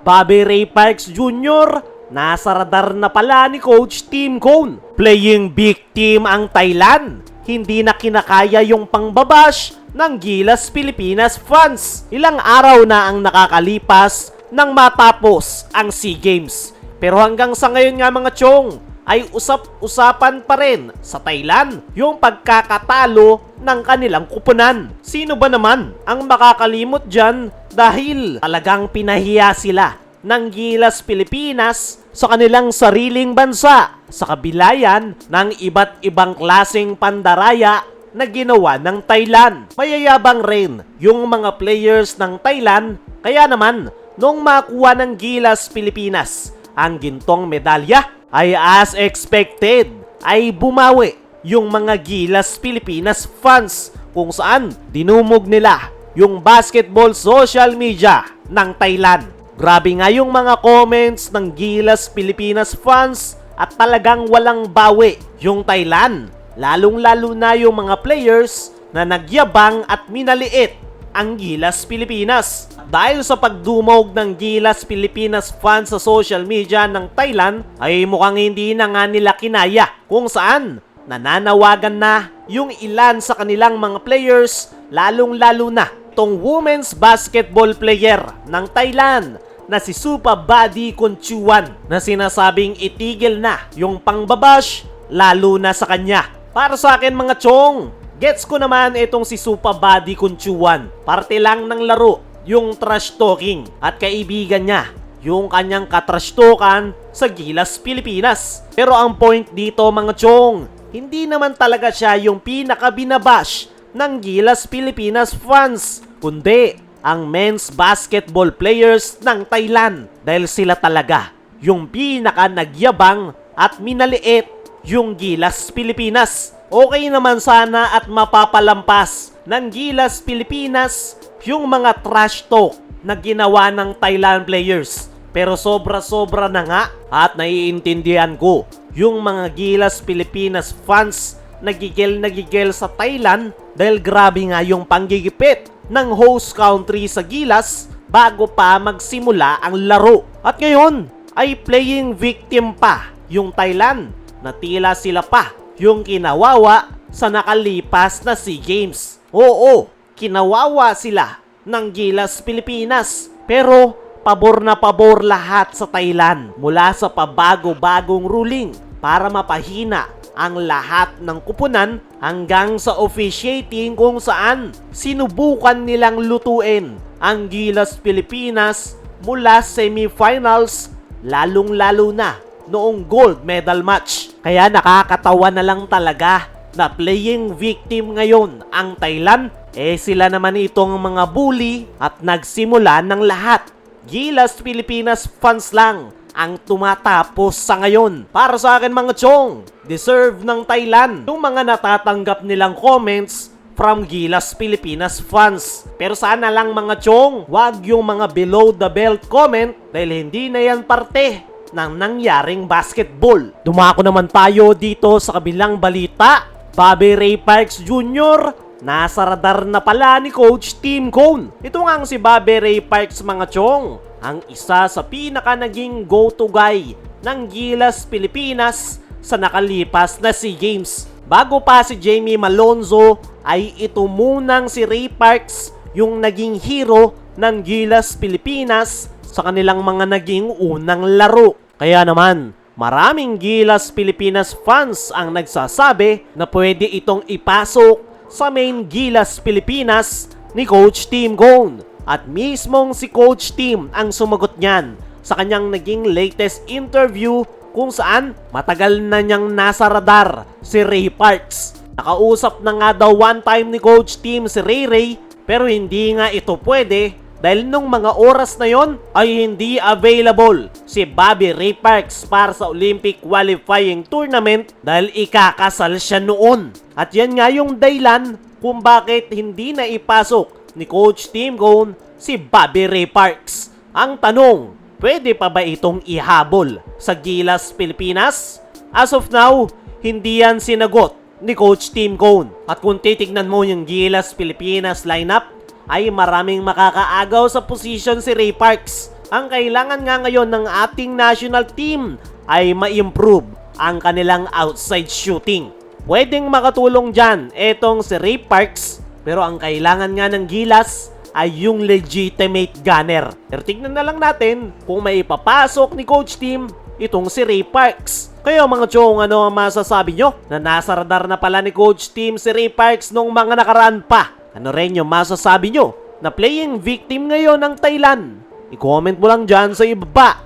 Bobby Ray Parks Jr., nasa radar na pala ni Coach Tim Cone. Playing big team ang Thailand. Hindi na kinakaya yung pangbabash ng Gilas Pilipinas fans. Ilang araw na ang nakakalipas nang matapos ang SEA Games. Pero hanggang sa ngayon nga mga chong, ay usap-usapan pa rin sa Thailand yung pagkakatalo ng kanilang kupunan. Sino ba naman ang makakalimot dyan dahil talagang pinahiya sila ng Gilas Pilipinas sa kanilang sariling bansa sa kabilayan ng iba't ibang klaseng pandaraya na ginawa ng Thailand. Mayayabang rin yung mga players ng Thailand, kaya naman nung makuha ng Gilas Pilipinas ang gintong medalya ay as expected ay bumawi yung mga Gilas Pilipinas fans kung saan dinumog nila yung basketball social media ng Thailand. Grabe nga yung mga comments ng Gilas Pilipinas fans at talagang walang bawi yung Thailand. Lalong-lalo na yung mga players na nagyabang at minaliit ang Gilas Pilipinas. Dahil sa pagdumog ng Gilas Pilipinas fans sa social media ng Thailand ay mukhang hindi na nga nila kinaya kung saan nananawagan na yung ilan sa kanilang mga players, lalong-lalo na tong women's basketball player ng Thailand na si Supa Badi Kunchuan na sinasabing itigil na yung pangbabash lalo na sa kanya. Para sa akin mga chong, gets ko naman itong si Supa Badi Kunchuan. Parte lang ng laro yung trash talking at kaibigan niya yung kanyang katrash talkan sa Gilas Pilipinas. Pero ang point dito mga chong, hindi naman talaga siya yung pinakabinabash ng Gilas Pilipinas fans, kundi ang men's basketball players ng Thailand dahil sila talaga yung pinaka nagyabang at minaliit yung Gilas Pilipinas. Okay naman sana at mapapalampas ng Gilas Pilipinas yung mga trash talk na ginawa ng Thailand players. Pero sobra-sobra na nga at naiintindihan ko yung mga Gilas Pilipinas fans nagigil sa Thailand dahil grabe nga yung panggigipit ng host country sa Gilas bago pa magsimula ang laro. At ngayon ay playing victim pa yung Thailand na tila sila pa yung kinawawa sa nakalipas na SEA Games. Oo, kinawawa sila ng Gilas Pilipinas pero pabor na pabor lahat sa Thailand mula sa pabago-bagong ruling para mapahina ang lahat ng kupunan hanggang sa officiating kung saan sinubukan nilang lutuin ang Gilas Pilipinas mula semifinals lalong-lalo na noong gold medal match. Kaya nakakatawa na lang talaga na playing victim ngayon ang Thailand. Sila naman itong mga bully at nagsimula ng lahat. Gilas Pilipinas fans lang ang tumatapos sa ngayon. Para sa akin mga chong, deserve ng Thailand yung mga natatanggap nilang comments from Gilas Pilipinas fans. Pero sana lang mga chong, wag yung mga below the belt comment dahil hindi na yan parte ng nangyaring basketball. Dumako naman tayo dito sa kabilang balita. Bobby Ray Parks Jr. nasa radar na pala ni Coach Tim Cone. Ito nga ang si Bobby Ray Parks mga chong, ang isa sa pinaka naging go-to guy ng Gilas Pilipinas sa nakalipas na SEA Games. Bago pa si Jamie Malonzo ay ito munang si Ray Parks yung naging hero ng Gilas Pilipinas sa kanilang mga naging unang laro. Kaya naman, maraming Gilas Pilipinas fans ang nagsasabi na pwede itong ipasok sa main Gilas Pilipinas ni Coach Tim Cone. At mismong si Coach Tim ang sumagot niyan sa kanyang naging latest interview kung saan matagal na niyang nasa radar si Ray Parks. Nakausap na nga daw one time ni Coach Tim si Ray pero hindi nga ito pwede dahil nung mga oras na yon ay hindi available si Bobby Ray Parks para sa Olympic qualifying tournament dahil ikakasal siya noon. At yan nga yung dahilan kung bakit hindi na ipasok ni Coach Tim Cone si Bobby Ray Parks. Ang tanong, pwede pa ba itong ihabol sa Gilas Pilipinas? As of now, hindi yan sinagot ni Coach Tim Cone. At kung titignan mo yung Gilas Pilipinas lineup, ay maraming makakaagaw sa position si Ray Parks. Ang kailangan nga ngayon ng ating national team ay ma-improve ang kanilang outside shooting. Pwedeng makatulong dyan etong si Ray Parks, pero ang kailangan nga ng Gilas ay yung legitimate gunner. Pero tignan na lang natin kung may ipapasok ni Coach Tim itong si Ray Parks. Kaya mga chong, ano ang masasabi nyo? Na nasa radar na pala ni Coach Tim si Ray Parks nung mga nakaraan pa. Ano rin yung masasabi nyo na playing victim ngayon ng Thailand? I-comment mo lang dyan sa ibaba.